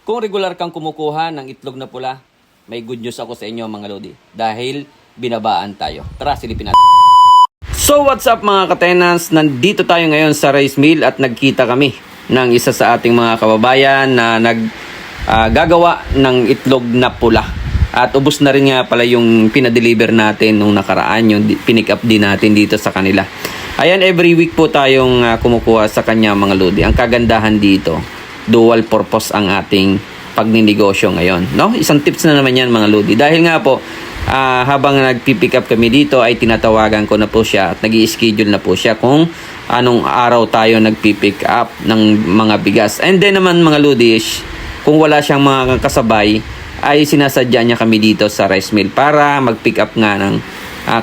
Kung regular kang kumukuha ng itlog na pula, may good news ako sa inyo mga lodi. Dahil binabaan tayo. Tara, silipin natin. So what's up mga ka-tenants? Nandito tayo ngayon sa rice mill at nagkita kami ng isa sa ating mga kababayan na gagawa ng itlog na pula. At ubos na rin nga pala yung pinadeliver natin nung nakaraan, yung pinick up din natin dito sa kanila. Ayan, every week po tayong kumukuha sa kanya mga lodi. Ang kagandahan dito, dual purpose ang ating pagninegosyo ngayon, no? Isang tips na naman yan mga lodi. Dahil nga po, habang nagpipick up kami dito ay tinatawagan ko na po siya at nag-i-schedule na po siya kung anong araw tayo nagpipick up ng mga bigas. And then naman mga lodi, kung wala siyang mga kasabay, ay sinasadya niya kami dito sa rice mill para mag-pick up nga ng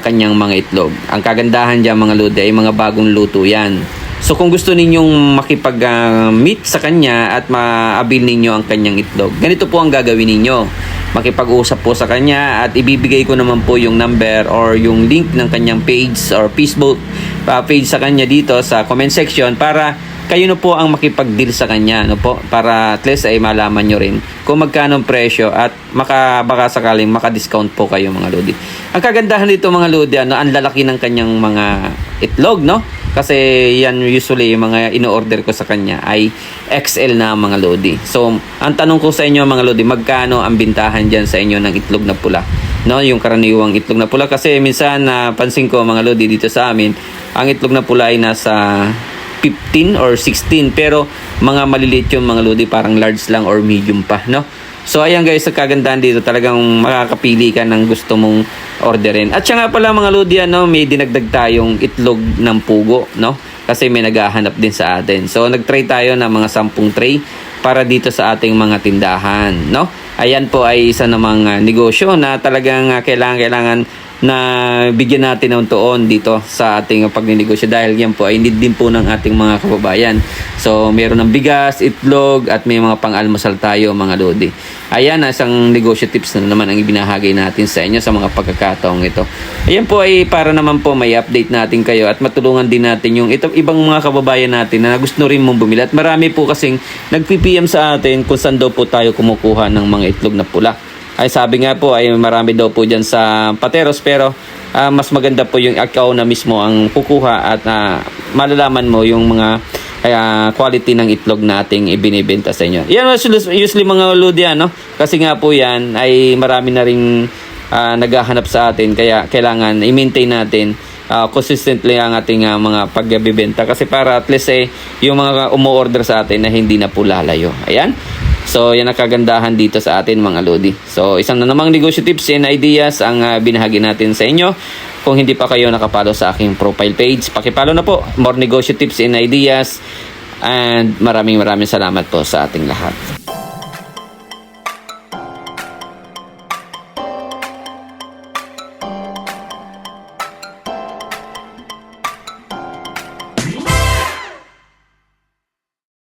kanyang mga itlog. Ang kagandahan dyan mga lodi ay mga bagong luto yan. So kung gusto ninyong makipag-meet sa kanya at ma-avail ninyo ang kanyang itlog, ganito po ang gagawin ninyo. Makipag-usap po sa kanya at ibibigay ko naman po yung number or yung link ng kanyang page or Facebook page sa kanya dito sa comment section para kayo na po ang makipag-deal sa kanya, no po? Para at least ay malaman nyo rin kung magkano ang presyo at baka sakaling maka-discount po kayo mga lodi. Ang kagandahan dito mga lodi, ang lalaki ng kanyang mga itlog, no? Kasi yan usually yung mga ino-order ko sa kanya ay XL na mga lodi. So, ang tanong ko sa inyo mga lodi, magkano ang bintahan dyan sa inyo ng itlog na pula? No, yung karaniwang itlog na pula. Kasi minsan napansin ko mga lodi dito sa amin, ang itlog na pula ay nasa 15 or 16. Pero mga maliliit yung mga lodi, parang large lang or medium pa, no? So ayan guys, sa kagandahan dito talagang makakapili ka ng gusto mong orderin. At siya nga pala mga lodi, may dinagdag tayong itlog ng pugo, no? Kasi may naghahanap din sa atin. So nagtry tayo ng mga 10 tray para dito sa ating mga tindahan, no? Ayan po ay isa namang negosyo na talagang kailangan na bigyan natin ng tuon dito sa ating pagninegosyo dahil yan po ay need din po ng ating mga kababayan. So meron ng bigas, itlog at may mga pang-almusal tayo mga lodi. Ayan, isang negosyo tips na naman ang ibinahagi natin sa inyo sa mga pagkakataong ito. Ayan po ay para naman po may update natin kayo at matulungan din natin yung ibang mga kababayan natin na gusto rin mong bumili. At marami po kasing nag-PPM sa atin kung saan daw po tayo kumukuha ng mga itlog na pula. Ay sabi nga po ay marami daw po dyan sa Pateros pero mas maganda po yung ikaw na mismo ang kukuha at malalaman mo yung mga quality ng itlog na ating ibinibenta sa inyo. Yan usually mga lodi no? Kasi nga po yan ay marami na ring naghahanap sa atin kaya kailangan i-maintain natin consistently ang ating mga pagbibenta kasi para at least yung mga umu-order sa atin na hindi na po lalayo. Ayan. So, yan ang kagandahan dito sa atin mga lodi. So, isang na namang negosyo tips and ideas ang binahagi natin sa inyo. Kung hindi pa kayo nakapalo sa aking profile page, pakipalo na po. More negosyo tips and ideas. And maraming salamat po sa ating lahat.